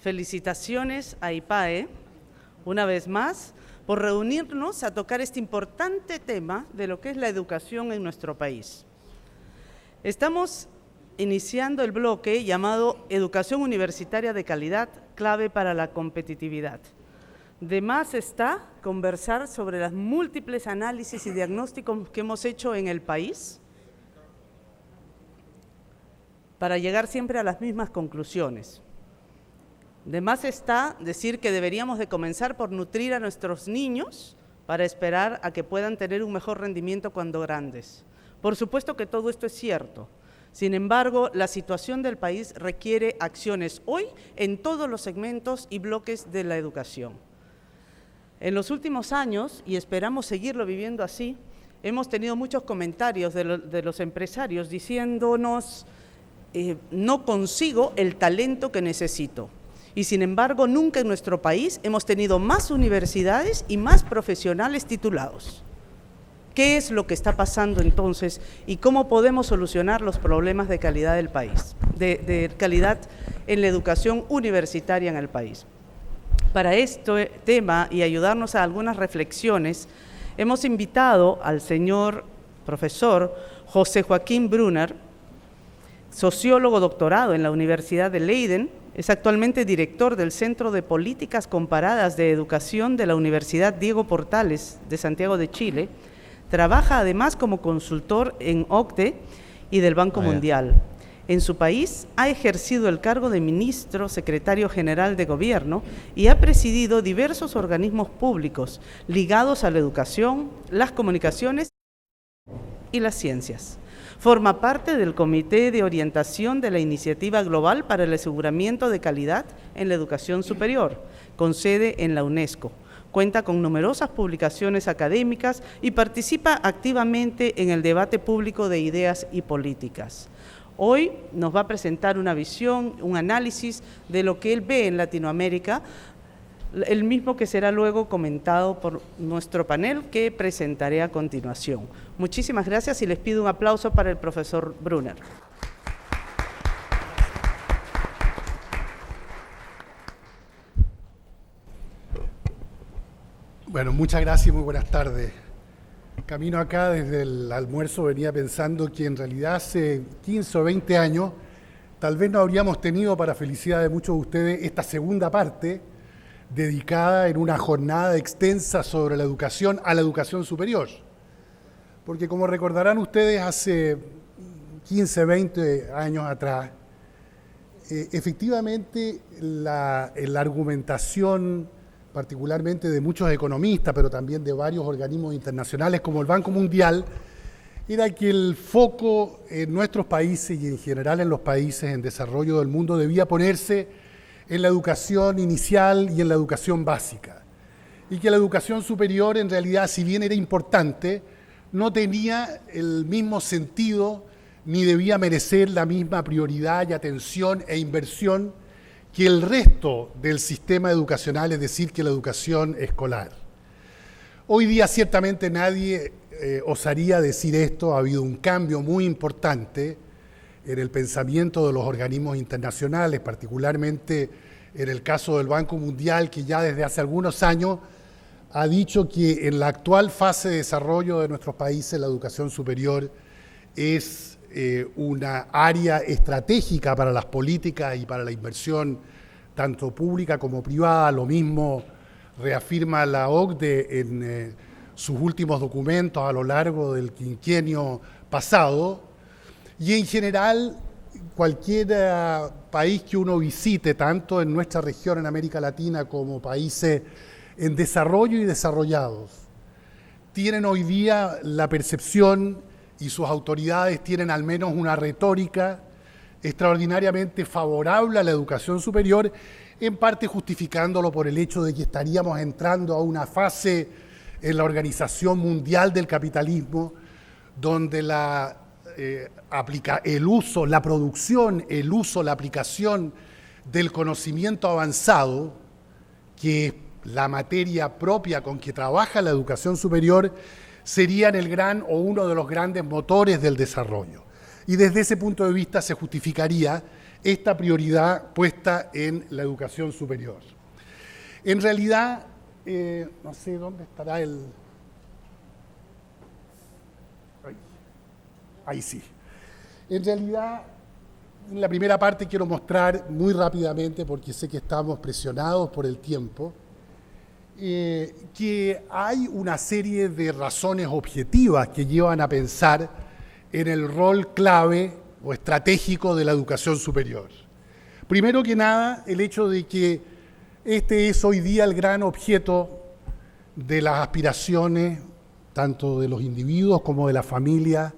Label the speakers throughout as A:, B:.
A: felicitaciones a IPAE, una vez más, por reunirnos a tocar este importante tema de lo que es la educación en nuestro país. Estamos iniciando el bloque llamado Educación Universitaria de Calidad, clave para la competitividad. De más está conversar sobre las múltiples análisis y diagnósticos que hemos hecho en el país para llegar siempre a las mismas conclusiones. De más está decir que deberíamos de comenzar por nutrir a nuestros niños para esperar a que puedan tener un mejor rendimiento cuando grandes. Por supuesto que todo esto es cierto. Sin embargo, la situación del país requiere acciones hoy en todos los segmentos y bloques de la educación. En los últimos años, y esperamos seguirlo viviendo así, hemos tenido muchos comentarios de los empresarios diciéndonos no consigo el talento que necesito. Y sin embargo, nunca en nuestro país hemos tenido más universidades y más profesionales titulados. ¿Qué es lo que está pasando entonces y cómo podemos solucionar los problemas de calidad del país, de calidad en la educación universitaria en el país? Para este tema y ayudarnos a algunas reflexiones, hemos invitado al señor profesor José Joaquín Brunner, sociólogo doctorado en la Universidad de Leiden, es actualmente director del Centro de Políticas Comparadas de Educación de la Universidad Diego Portales de Santiago de Chile. Trabaja además como consultor en OCDE y del Banco Mundial. En su país ha ejercido el cargo de ministro secretario general de gobierno y ha presidido diversos organismos públicos ligados a la educación, las comunicaciones y las ciencias. Forma parte del Comité de Orientación de la Iniciativa Global para el Aseguramiento de Calidad en la Educación Superior, con sede en la UNESCO. Cuenta con numerosas publicaciones académicas y participa activamente en el debate público de ideas y políticas. Hoy nos va a presentar una visión, un análisis de lo que él ve en Latinoamérica, el mismo que será luego comentado por nuestro panel que presentaré a continuación. Muchísimas gracias y les pido un aplauso para el profesor Brunner.
B: Bueno, muchas gracias y muy buenas tardes. Camino acá desde el almuerzo venía pensando que en realidad hace 15 o 20 años tal vez no habríamos tenido, para felicidad de muchos de ustedes, esta segunda parte dedicada en una jornada extensa sobre la educación a la educación superior. Porque como recordarán ustedes, hace 15, 20 años atrás, efectivamente la argumentación, particularmente de muchos economistas, pero también de varios organismos internacionales como el Banco Mundial, era que el foco en nuestros países y en general en los países en desarrollo del mundo debía ponerse en la educación inicial y en la educación básica. Y que la educación superior, en realidad, si bien era importante, no tenía el mismo sentido ni debía merecer la misma prioridad y atención e inversión que el resto del sistema educacional, es decir, que la educación escolar. Hoy día ciertamente nadie osaría decir esto, ha habido un cambio muy importante en el pensamiento de los organismos internacionales, particularmente en el caso del Banco Mundial, que ya desde hace algunos años ha dicho que en la actual fase de desarrollo de nuestros países la educación superior es una área estratégica para las políticas y para la inversión tanto pública como privada. Lo mismo reafirma la OCDE en sus últimos documentos a lo largo del quinquenio pasado. Y en general, cualquier país que uno visite, tanto en nuestra región, en América Latina, como países en desarrollo y desarrollados, tienen hoy día la percepción y sus autoridades tienen al menos una retórica extraordinariamente favorable a la educación superior, en parte justificándolo por el hecho de que estaríamos entrando a una fase en la Organización Mundial del Capitalismo, donde la producción, el uso, la aplicación del conocimiento avanzado, que es la materia propia con que trabaja la educación superior, serían el gran o uno de los grandes motores del desarrollo. Y desde ese punto de vista se justificaría esta prioridad puesta en la educación superior. En realidad, no sé dónde estará el... Ahí sí. En realidad, en la primera parte quiero mostrar muy rápidamente, porque sé que estamos presionados por el tiempo, que hay una serie de razones objetivas que llevan a pensar en el rol clave o estratégico de la educación superior. Primero que nada, el hecho de que este es hoy día el gran objeto de las aspiraciones, tanto de los individuos como de la familia,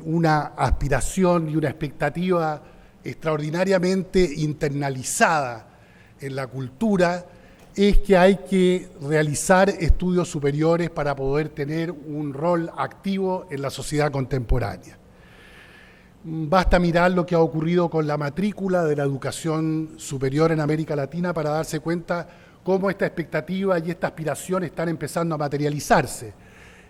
B: una aspiración y una expectativa extraordinariamente internalizada en la cultura, es que hay que realizar estudios superiores para poder tener un rol activo en la sociedad contemporánea. Basta mirar lo que ha ocurrido con la matrícula de la educación superior en América Latina para darse cuenta cómo esta expectativa y esta aspiración están empezando a materializarse.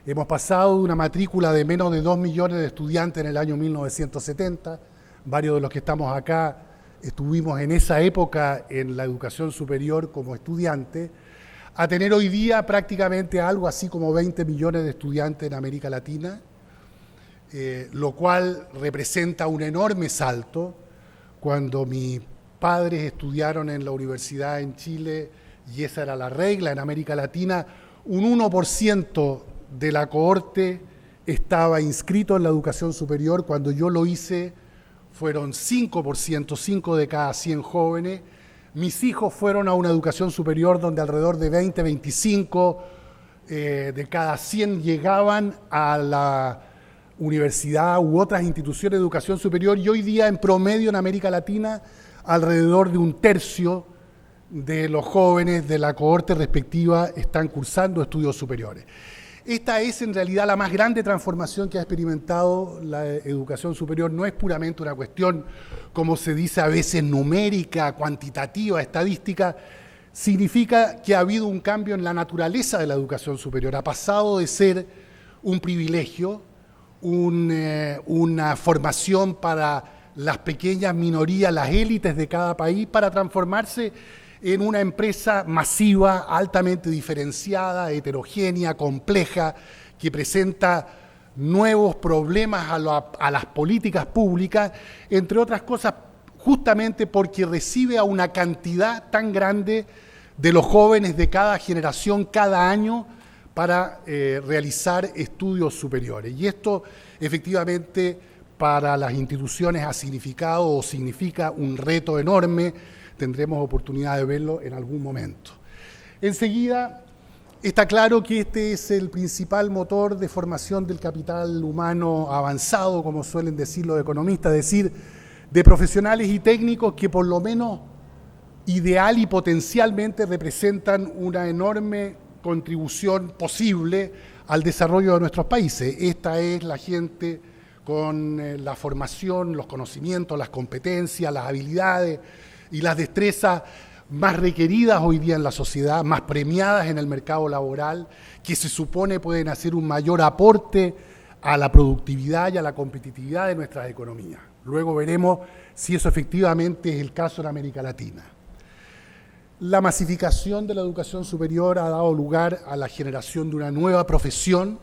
B: Hemos pasado de una matrícula de menos de 2 millones de estudiantes en el año 1970, varios de los que estamos acá estuvimos en esa época en la educación superior como estudiantes, a tener hoy día prácticamente algo así como 20 millones de estudiantes en América Latina, lo cual representa un enorme salto. Cuando mis padres estudiaron en la universidad en Chile, y esa era la regla en América Latina, un 1% de la cohorte estaba inscrito en la educación superior. Cuando yo lo hice fueron 5%, 5 de cada 100 jóvenes. Mis hijos fueron a una educación superior donde alrededor de 20, 25 de cada 100 llegaban a la universidad u otras instituciones de educación superior, y hoy día en promedio en América Latina alrededor de 1/3 de los jóvenes de la cohorte respectiva están cursando estudios superiores. Esta es en realidad la más grande transformación que ha experimentado la educación superior. No es puramente una cuestión, como se dice a veces, numérica, cuantitativa, estadística. Significa que ha habido un cambio en la naturaleza de la educación superior. Ha pasado de ser un privilegio, una formación para las pequeñas minorías, las élites de cada país, para transformarse en una empresa masiva, altamente diferenciada, heterogénea, compleja, que presenta nuevos problemas a las políticas públicas, entre otras cosas, justamente porque recibe a una cantidad tan grande de los jóvenes de cada generación cada año para realizar estudios superiores. Y esto, efectivamente, para las instituciones ha significado o significa un reto enorme. Tendremos oportunidad de verlo en algún momento. Enseguida, está claro que este es el principal motor de formación del capital humano avanzado, como suelen decir los economistas, es decir, de profesionales y técnicos que por lo menos ideal y potencialmente representan una enorme contribución posible al desarrollo de nuestros países. Esta es la gente con la formación, los conocimientos, las competencias, las habilidades y las destrezas más requeridas hoy día en la sociedad, más premiadas en el mercado laboral, que se supone pueden hacer un mayor aporte a la productividad y a la competitividad de nuestras economías. Luego veremos si eso efectivamente es el caso en América Latina. La masificación de la educación superior ha dado lugar a la generación de una nueva profesión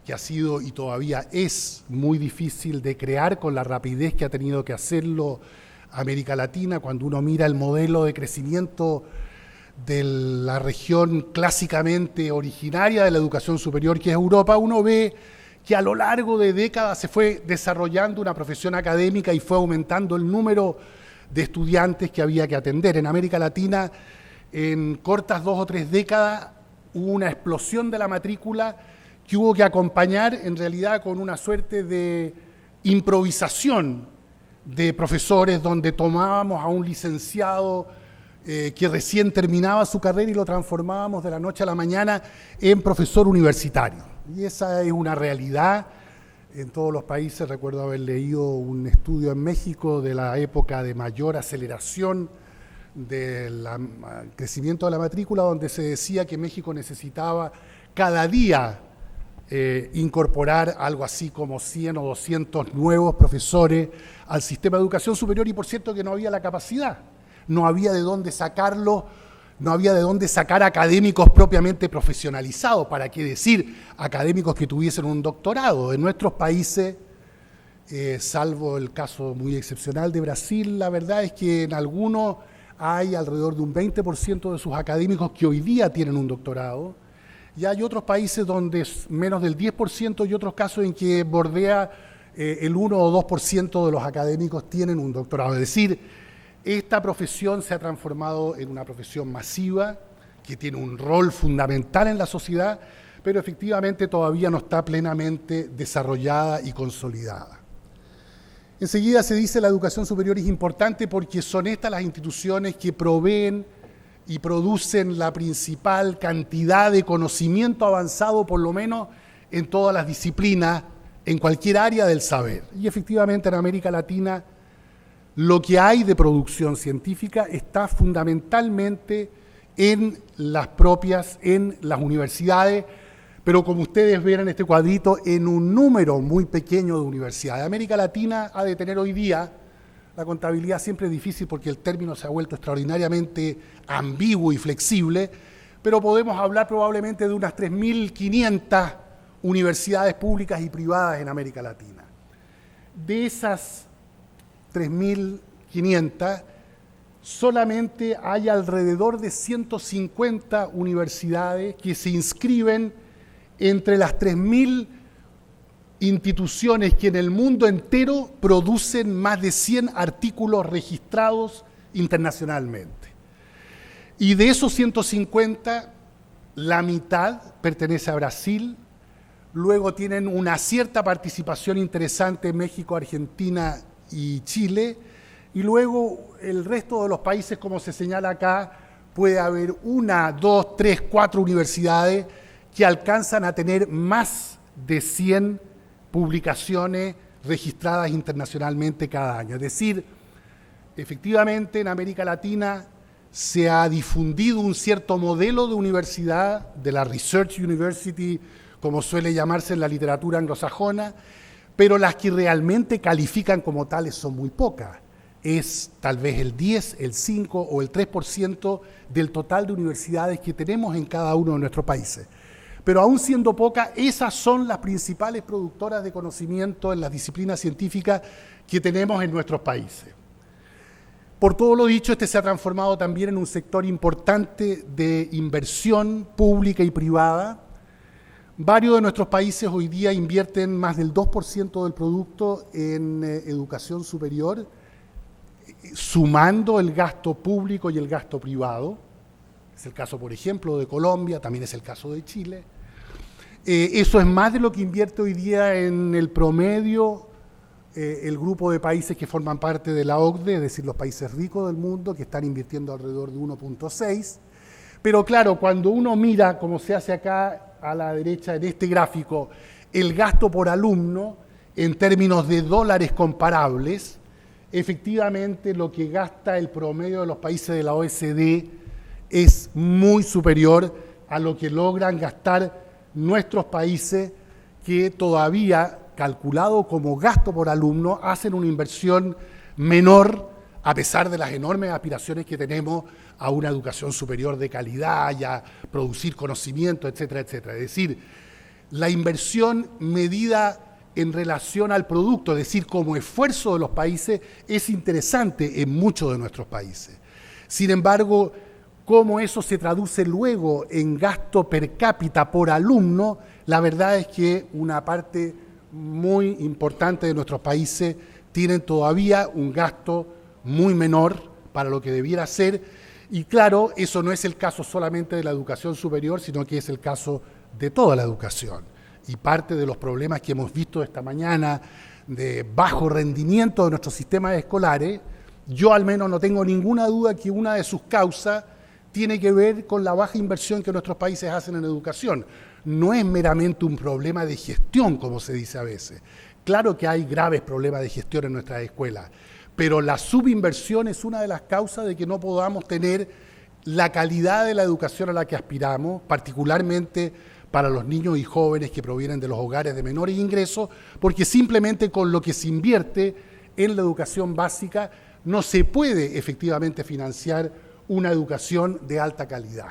B: que ha sido y todavía es muy difícil de crear con la rapidez que ha tenido que hacerlo América Latina. Cuando uno mira el modelo de crecimiento de la región clásicamente originaria de la educación superior, que es Europa, uno ve que a lo largo de décadas se fue desarrollando una profesión académica y fue aumentando el número de estudiantes que había que atender. En América Latina, en cortas 2 o 3 décadas, hubo una explosión de la matrícula que hubo que acompañar en realidad con una suerte de improvisación de profesores, donde tomábamos a un licenciado que recién terminaba su carrera y lo transformábamos de la noche a la mañana en profesor universitario. Y esa es una realidad en todos los países. Recuerdo haber leído un estudio en México de la época de mayor aceleración del crecimiento de la matrícula, donde se decía que México necesitaba cada día incorporar algo así como 100 o 200 nuevos profesores al sistema de educación superior, y por cierto que no había la capacidad, no había de dónde sacarlo, no había de dónde sacar académicos propiamente profesionalizados, para qué decir académicos que tuviesen un doctorado. En nuestros países, salvo el caso muy excepcional de Brasil, la verdad es que en algunos hay alrededor de un 20% de sus académicos que hoy día tienen un doctorado, y hay otros países donde es menos del 10% y otros casos en que bordea el 1 o 2% de los académicos tienen un doctorado. Es decir, esta profesión se ha transformado en una profesión masiva que tiene un rol fundamental en la sociedad, pero efectivamente todavía no está plenamente desarrollada y consolidada. Enseguida se dice que la educación superior es importante porque son estas las instituciones que proveen y producen la principal cantidad de conocimiento avanzado, por lo menos en todas las disciplinas, en cualquier área del saber. Y efectivamente en América Latina lo que hay de producción científica está fundamentalmente en las universidades, pero como ustedes ven en este cuadrito, en un número muy pequeño de universidades. América Latina ha de tener hoy día, la contabilidad siempre es difícil porque el término se ha vuelto extraordinariamente ambiguo y flexible, pero podemos hablar probablemente de unas 3.500 universidades públicas y privadas en América Latina. De esas 3.500, solamente hay alrededor de 150 universidades que se inscriben entre las 3.000 instituciones que en el mundo entero producen más de 100 artículos registrados internacionalmente. Y de esos 150, la mitad pertenece a Brasil, luego tienen una cierta participación interesante en México, Argentina y Chile, y luego el resto de los países, como se señala acá, puede haber 1, 2, 3, 4 universidades que alcanzan a tener más de 100 publicaciones registradas internacionalmente cada año. Es decir, efectivamente en América Latina se ha difundido un cierto modelo de universidad, de la Research University, como suele llamarse en la literatura anglosajona, pero las que realmente califican como tales son muy pocas. Es tal vez el 10, el 5 o el 3% del total de universidades que tenemos en cada uno de nuestros países. Pero aún siendo pocas, esas son las principales productoras de conocimiento en las disciplinas científicas que tenemos en nuestros países. Por todo lo dicho, este se ha transformado también en un sector importante de inversión pública y privada. Varios de nuestros países hoy día invierten más del 2% del producto en educación superior, sumando el gasto público y el gasto privado. Es el caso, por ejemplo, de Colombia, también es el caso de Chile. Eso es más de lo que invierte hoy día en el promedio el grupo de países que forman parte de la OCDE, es decir, los países ricos del mundo, que están invirtiendo alrededor de 1.6. Pero claro, cuando uno mira, como se hace acá a la derecha en este gráfico, el gasto por alumno en términos de dólares comparables, efectivamente lo que gasta el promedio de los países de la OECD es muy superior a lo que logran gastar nuestros países, que todavía, calculado como gasto por alumno, hacen una inversión menor, a pesar de las enormes aspiraciones que tenemos a una educación superior de calidad y a producir conocimiento, etcétera, etcétera. Es decir, la inversión medida en relación al producto, es decir, como esfuerzo de los países, es interesante en muchos de nuestros países. Sin embargo, cómo eso se traduce luego en gasto per cápita por alumno, la verdad es que una parte muy importante de nuestros países tienen todavía un gasto muy menor para lo que debiera ser. Y claro, eso no es el caso solamente de la educación superior, sino que es el caso de toda la educación. Y parte de los problemas que hemos visto esta mañana de bajo rendimiento de nuestros sistemas escolares, yo al menos no tengo ninguna duda que una de sus causas tiene que ver con la baja inversión que nuestros países hacen en educación. No es meramente un problema de gestión, como se dice a veces. Claro que hay graves problemas de gestión en nuestras escuelas, pero la subinversión es una de las causas de que no podamos tener la calidad de la educación a la que aspiramos, particularmente para los niños y jóvenes que provienen de los hogares de menores ingresos, porque simplemente con lo que se invierte en la educación básica no se puede efectivamente financiar una educación de alta calidad.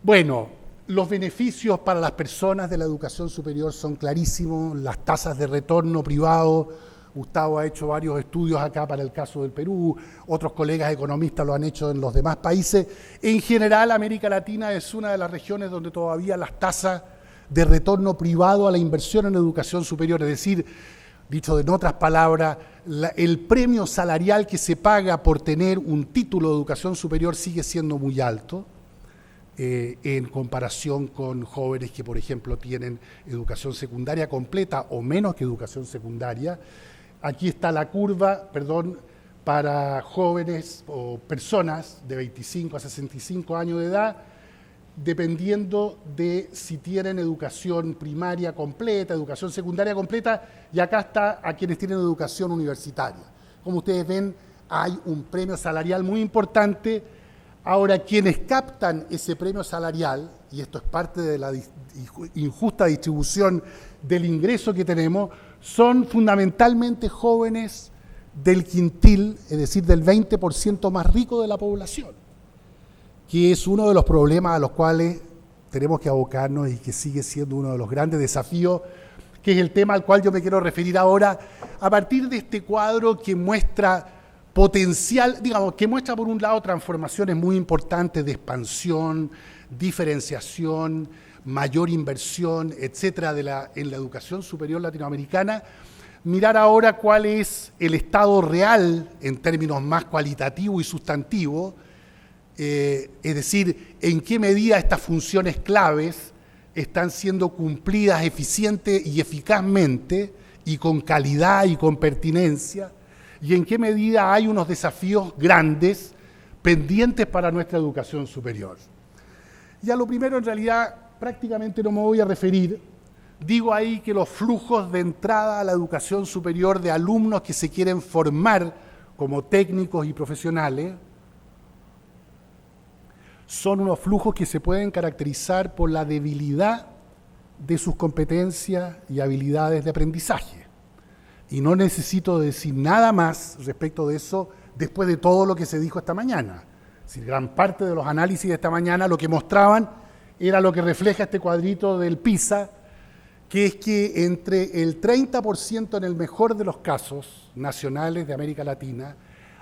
B: Bueno, los beneficios para las personas de la educación superior son clarísimos, las tasas de retorno privado. Gustavo ha hecho varios estudios acá para el caso del Perú, otros colegas economistas lo han hecho en los demás países. En general, América Latina es una de las regiones donde todavía las tasas de retorno privado a la inversión en educación superior, es decir, dicho en otras palabras, el premio salarial que se paga por tener un título de educación superior sigue siendo muy alto en comparación con jóvenes que, por ejemplo, tienen educación secundaria completa o menos que educación secundaria. Aquí está la curva, para jóvenes o personas de 25 a 65 años de edad, dependiendo de si tienen educación primaria completa, educación secundaria completa, y acá está a quienes tienen educación universitaria. Como ustedes ven, hay un premio salarial muy importante. Ahora, quienes captan ese premio salarial, y esto es parte de la injusta distribución del ingreso que tenemos, son fundamentalmente jóvenes del quintil, es decir, del 20% más rico de la población, que es uno de los problemas a los cuales tenemos que abocarnos y que sigue siendo uno de los grandes desafíos, que es el tema al cual yo me quiero referir ahora, a partir de este cuadro que muestra potencial, que muestra por un lado transformaciones muy importantes de expansión, diferenciación, mayor inversión, etcétera, en la educación superior latinoamericana. Mirar ahora cuál es el estado real en términos más cualitativos y sustantivos, es decir, en qué medida estas funciones claves están siendo cumplidas eficiente y eficazmente y con calidad y con pertinencia, y en qué medida hay unos desafíos grandes pendientes para nuestra educación superior. Y a lo primero, en realidad, prácticamente no me voy a referir. Digo ahí que los flujos de entrada a la educación superior de alumnos que se quieren formar como técnicos y profesionales son unos flujos que se pueden caracterizar por la debilidad de sus competencias y habilidades de aprendizaje. Y no necesito decir nada más respecto de eso después de todo lo que se dijo esta mañana. Es decir, gran parte de los análisis de esta mañana lo que mostraban era lo que refleja este cuadrito del PISA, que es que entre el 30% en el mejor de los casos nacionales de América Latina,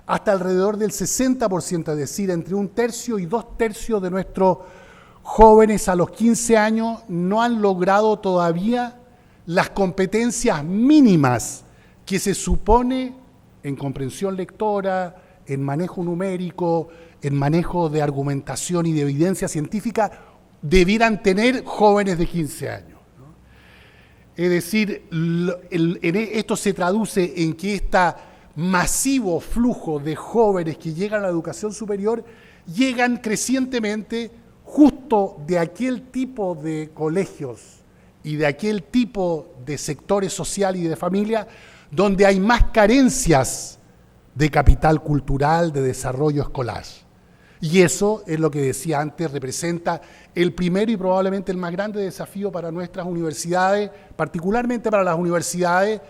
B: hasta alrededor del 60%, es decir, entre 1/3 y 2/3 de nuestros jóvenes a los 15 años no han logrado todavía las competencias mínimas que se supone en comprensión lectora, en manejo numérico, en manejo de argumentación y de evidencia científica, debieran tener jóvenes de 15 años. Es decir, esto se traduce en que este masivo flujo de jóvenes que llegan a la educación superior llegan crecientemente justo de aquel tipo de colegios y de aquel tipo de sectores social y de familia donde hay más carencias de capital cultural, de desarrollo escolar. Y eso es lo que decía antes, representa el primero y probablemente el más grande desafío para nuestras universidades, particularmente para las universidades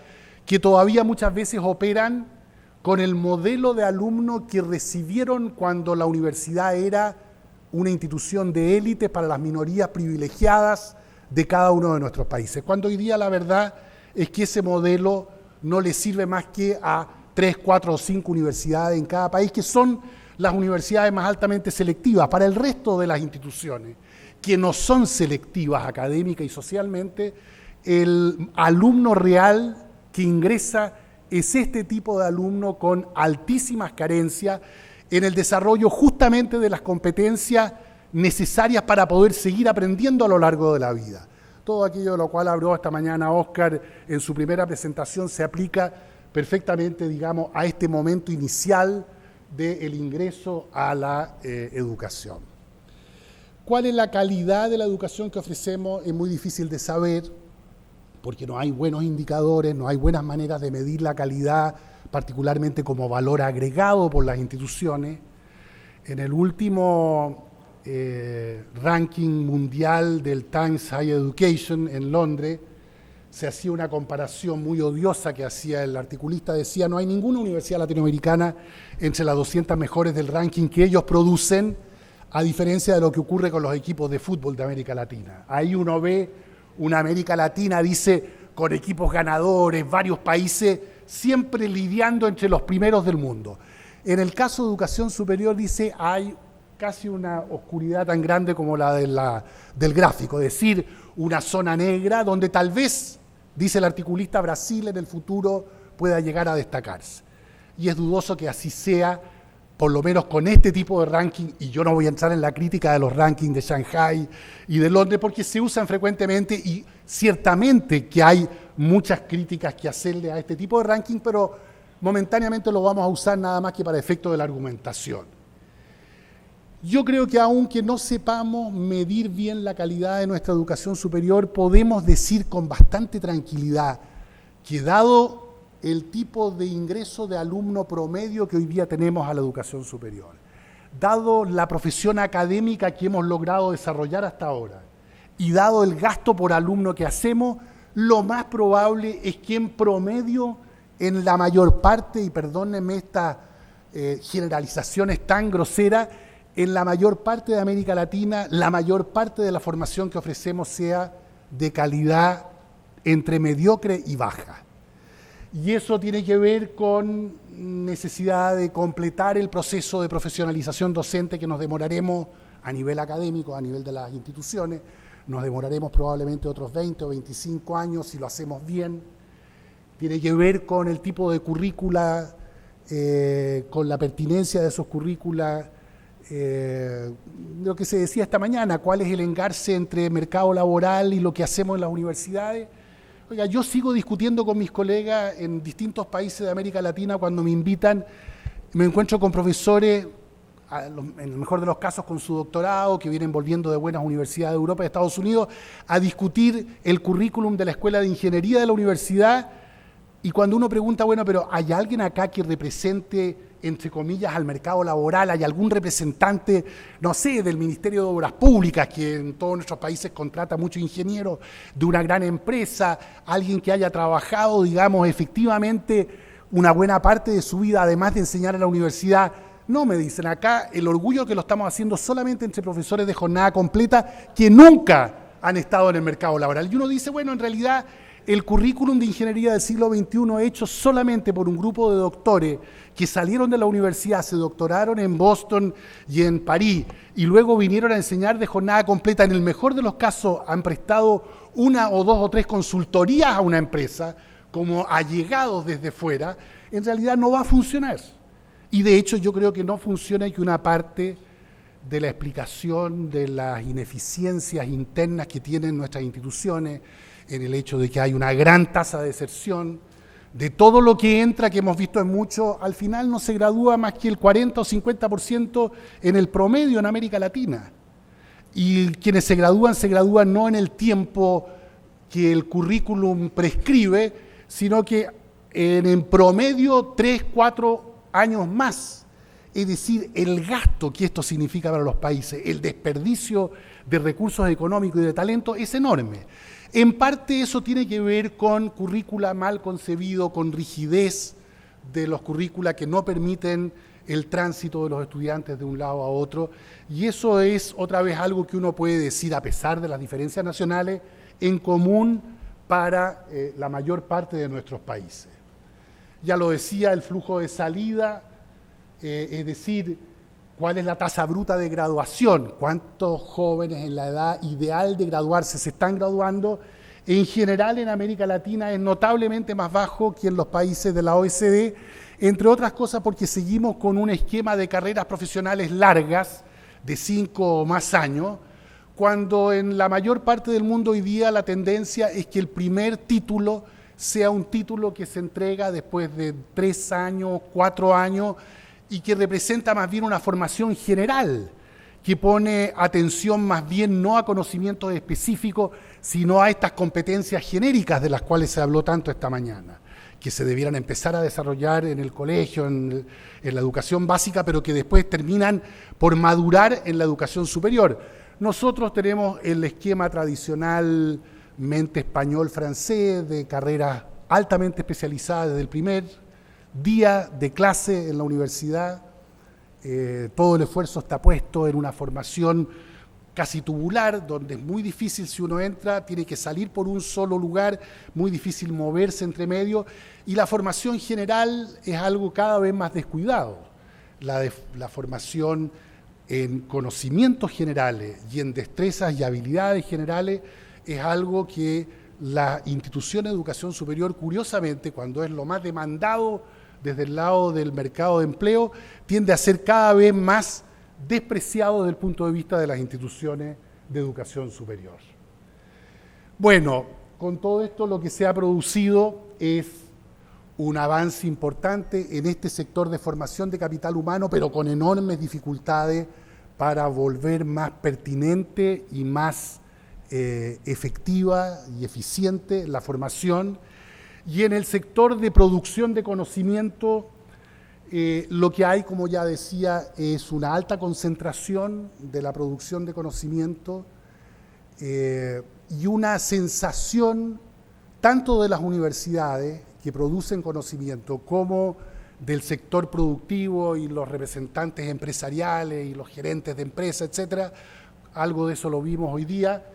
B: que todavía muchas veces operan con el modelo de alumno que recibieron cuando la universidad era una institución de élite para las minorías privilegiadas de cada uno de nuestros países. Cuando hoy día la verdad es que ese modelo no le sirve más que a 3, 4 o 5 universidades en cada país, que son las universidades más altamente selectivas. Para el resto de las instituciones que no son selectivas académica y socialmente, el alumno real que ingresa es este tipo de alumno con altísimas carencias en el desarrollo justamente de las competencias necesarias para poder seguir aprendiendo a lo largo de la vida. Todo aquello de lo cual habló esta mañana Óscar en su primera presentación se aplica perfectamente, digamos, a este momento inicial del ingreso a la educación. ¿Cuál es la calidad de la educación que ofrecemos? Es muy difícil de saber, porque no hay buenos indicadores, no hay buenas maneras de medir la calidad, particularmente como valor agregado por las instituciones. En el último ranking mundial del Times Higher Education en Londres, se hacía una comparación muy odiosa que hacía el articulista, decía, no hay ninguna universidad latinoamericana entre las 200 mejores del ranking que ellos producen, a diferencia de lo que ocurre con los equipos de fútbol de América Latina. Ahí uno ve una América Latina, dice, con equipos ganadores, varios países, siempre lidiando entre los primeros del mundo. En el caso de educación superior, dice, hay casi una oscuridad tan grande como la del gráfico, es decir, una zona negra donde tal vez, dice el articulista, Brasil en el futuro pueda llegar a destacarse. Y es dudoso que así sea, por lo menos con este tipo de ranking, y yo no voy a entrar en la crítica de los rankings de Shanghái y de Londres, porque se usan frecuentemente y ciertamente que hay muchas críticas que hacerle a este tipo de ranking, pero momentáneamente lo vamos a usar nada más que para efecto de la argumentación. Yo creo que aunque no sepamos medir bien la calidad de nuestra educación superior, podemos decir con bastante tranquilidad que dado el tipo de ingreso de alumno promedio que hoy día tenemos a la educación superior, dado la profesión académica que hemos logrado desarrollar hasta ahora y dado el gasto por alumno que hacemos, lo más probable es que en promedio, en la mayor parte, y perdónenme estas generalizaciones tan groseras, en la mayor parte de América Latina, la mayor parte de la formación que ofrecemos sea de calidad entre mediocre y baja. Y eso tiene que ver con necesidad de completar el proceso de profesionalización docente que nos demoraremos a nivel académico, a nivel de las instituciones, nos demoraremos probablemente otros 20 o 25 años si lo hacemos bien. Tiene que ver con el tipo de currícula, con la pertinencia de esos currícula, lo que se decía esta mañana, cuál es el engarce entre mercado laboral y lo que hacemos en las universidades. Oiga, yo sigo discutiendo con mis colegas en distintos países de América Latina cuando me invitan, me encuentro con profesores, en el mejor de los casos con su doctorado, que vienen volviendo de buenas universidades de Europa y de Estados Unidos, a discutir el currículum de la Escuela de Ingeniería de la universidad, y cuando uno pregunta, bueno, pero ¿hay alguien acá que represente, entre comillas, al mercado laboral? ¿Hay algún representante, no sé, del Ministerio de Obras Públicas, que en todos nuestros países contrata muchos ingenieros, de una gran empresa, alguien que haya trabajado, digamos, efectivamente una buena parte de su vida, además de enseñar en la universidad? No, me dicen acá, el orgullo que lo estamos haciendo solamente entre profesores de jornada completa que nunca han estado en el mercado laboral. Y uno dice, bueno, en realidad el currículum de ingeniería del siglo XXI hecho solamente por un grupo de doctores que salieron de la universidad, se doctoraron en Boston y en París y luego vinieron a enseñar de jornada completa, en el mejor de los casos han prestado una o dos o tres consultorías a una empresa como allegados desde fuera, en realidad no va a funcionar. Y de hecho yo creo que no funciona y que una parte de la explicación de las ineficiencias internas que tienen nuestras instituciones, en el hecho de que hay una gran tasa de deserción, de todo lo que entra, que hemos visto en mucho, al final no se gradúa más que el 40 o 50% en el promedio en América Latina. Y quienes se gradúan no en el tiempo que el currículum prescribe, sino que en promedio 3, 4 años más. Es decir, el gasto que esto significa para los países, el desperdicio de recursos económicos y de talento es enorme. En parte eso tiene que ver con currícula mal concebido, con rigidez de los currícula que no permiten el tránsito de los estudiantes de un lado a otro, y eso es otra vez algo que uno puede decir, a pesar de las diferencias nacionales, en común para la mayor parte de nuestros países. Ya lo decía, el flujo de salida, es decir, cuál es la tasa bruta de graduación, cuántos jóvenes en la edad ideal de graduarse se están graduando. En general en América Latina es notablemente más bajo que en los países de la OECD, entre otras cosas porque seguimos con un esquema de carreras profesionales largas, de 5 o más años, cuando en la mayor parte del mundo hoy día la tendencia es que el primer título sea un título que se entrega después de 3 años, 4 años, y que representa más bien una formación general, que pone atención más bien no a conocimientos específicos, sino a estas competencias genéricas de las cuales se habló tanto esta mañana, que se debieran empezar a desarrollar en el colegio, en la educación básica, pero que después terminan por madurar en la educación superior. Nosotros tenemos el esquema tradicionalmente español-francés de carreras altamente especializadas desde el primer día de clase en la universidad. Todo el esfuerzo está puesto en una formación casi tubular, donde es muy difícil, si uno entra, tiene que salir por un solo lugar, muy difícil moverse entre medio, y la formación general es algo cada vez más descuidado. La formación en conocimientos generales y en destrezas y habilidades generales es algo que la institución de educación superior, curiosamente, cuando es lo más demandado desde el lado del mercado de empleo, tiende a ser cada vez más despreciado desde el punto de vista de las instituciones de educación superior. Bueno, con todo esto lo que se ha producido es un avance importante en este sector de formación de capital humano, pero con enormes dificultades para volver más pertinente y más efectiva y eficiente la formación. Y en el sector de producción de conocimiento, lo que hay, como ya decía, es una alta concentración de la producción de conocimiento y una sensación tanto de las universidades que producen conocimiento como del sector productivo y los representantes empresariales y los gerentes de empresas, etcétera. Algo de eso lo vimos hoy día,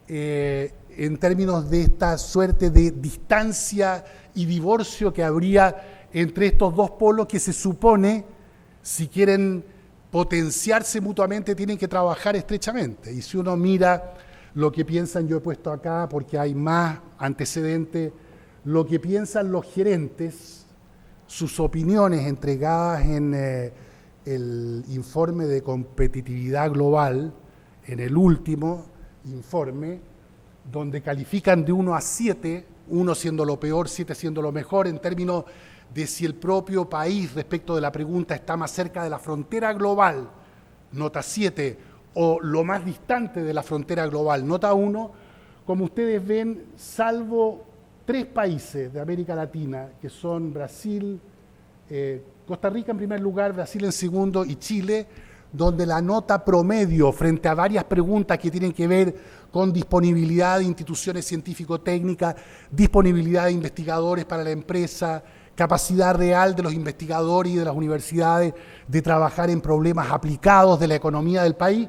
B: en términos de esta suerte de distancia y divorcio que habría entre estos dos polos que se supone, si quieren potenciarse mutuamente, tienen que trabajar estrechamente. Y si uno mira lo que piensan, yo he puesto acá porque hay más antecedentes, lo que piensan los gerentes, sus opiniones entregadas en el informe de competitividad global, en el último informe, donde califican de 1 a 7, 1 siendo lo peor, 7 siendo lo mejor, en términos de si el propio país, respecto de la pregunta, está más cerca de la frontera global, nota 7, o lo más distante de la frontera global, nota 1, como ustedes ven, salvo 3 países de América Latina, que son Brasil, Costa Rica en primer lugar, Brasil en segundo y Chile, donde la nota promedio frente a varias preguntas que tienen que ver con disponibilidad de instituciones científico-técnicas, disponibilidad de investigadores para la empresa, capacidad real de los investigadores y de las universidades de trabajar en problemas aplicados de la economía del país,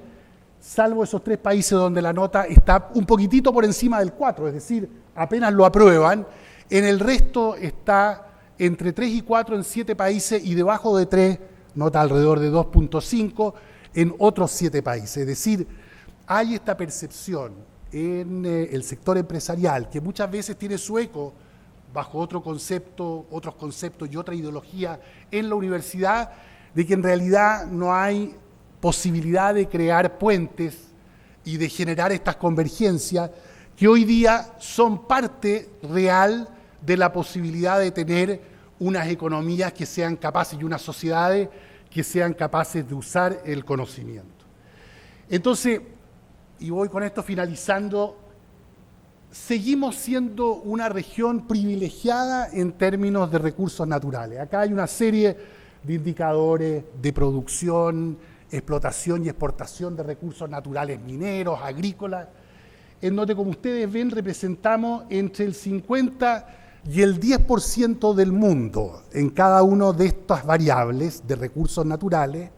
B: salvo esos 3 países donde la nota está un poquitito por encima del 4, es decir, apenas lo aprueban. En el resto está entre 3 y 4 en 7 países y debajo de 3, nota alrededor de 2.5 en otros 7 países. Es decir, hay esta percepción en el sector empresarial que muchas veces tiene su eco bajo otro concepto, otros conceptos y otra ideología en la universidad, de que en realidad no hay posibilidad de crear puentes y de generar estas convergencias que hoy día son parte real de la posibilidad de tener unas economías que sean capaces y unas sociedades que sean capaces de usar el conocimiento. Entonces, y voy con esto finalizando, seguimos siendo una región privilegiada en términos de recursos naturales. Acá hay una serie de indicadores de producción, explotación y exportación de recursos naturales mineros, agrícolas, en donde, como ustedes ven, representamos entre el 50 y el 10% del mundo en cada una de estas variables de recursos naturales,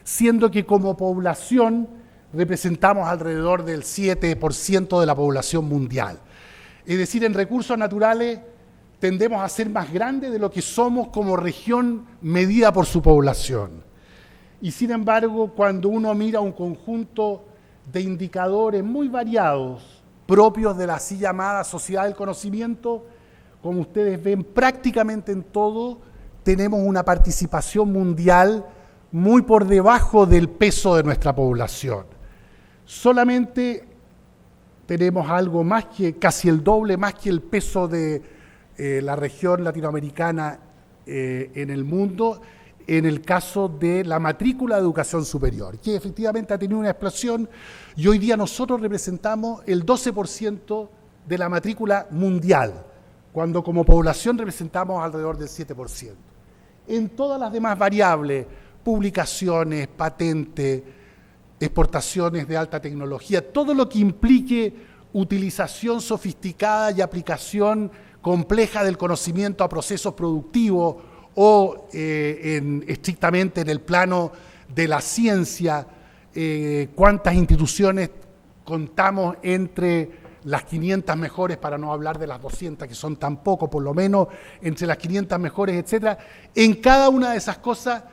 B: siendo que como población representamos alrededor del 7% de la población mundial. Es decir, en recursos naturales tendemos a ser más grandes de lo que somos como región medida por su población. Y sin embargo, cuando uno mira un conjunto de indicadores muy variados, propios de la así llamada sociedad del conocimiento, como ustedes ven, prácticamente en todo tenemos una participación mundial muy por debajo del peso de nuestra población. Solamente tenemos algo más que, casi el doble más que el peso de la región latinoamericana en el mundo, en el caso de la matrícula de educación superior, que efectivamente ha tenido una explosión y hoy día nosotros representamos el 12% de la matrícula mundial. cuando como población representamos alrededor del 7%. En todas las demás variables, publicaciones, patentes, exportaciones de alta tecnología, todo lo que implique utilización sofisticada y aplicación compleja del conocimiento a procesos productivos o estrictamente en el plano de la ciencia, cuántas instituciones contamos entre las 500 mejores, para no hablar de las 200, que son tan poco, por lo menos entre las 500 mejores, etc. En cada una de esas cosas,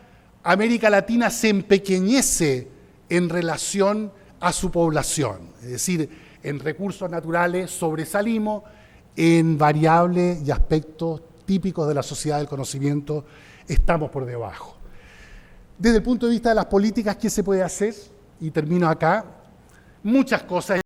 B: América Latina se empequeñece en relación a su población. Es decir, en recursos naturales sobresalimos, en variables y aspectos típicos de la sociedad del conocimiento estamos por debajo. Desde el punto de vista de las políticas, ¿qué se puede hacer? Y termino acá. Muchas cosas.